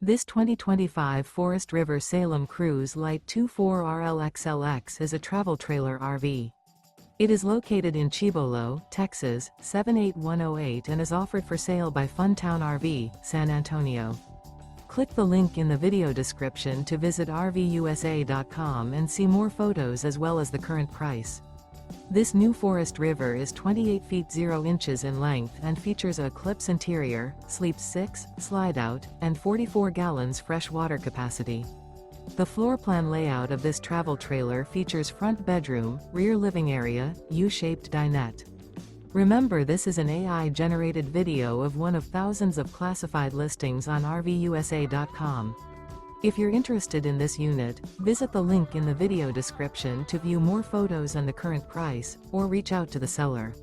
This 2025 Forest River Salem Cruise Lite 24RLXLX is a travel trailer RV. It is located in Cibolo, Texas, 78108 and is offered for sale by Funtown RV, San Antonio. Click the link in the video description to visit RVUSA.com and see more photos as well as the current price. This new Forest River is 28 feet 0 inches in length and features a ECLIPSE interior, sleeps 6, Slideout, and 44 gallons fresh water capacity. The floor plan layout of this travel trailer features front bedroom, rear living area, U-shaped dinette. Remember, this is an AI-generated video of one of thousands of classified listings on RVUSA.com. If you're interested in this unit, visit the link in the video description to view more photos and the current price, or reach out to the seller.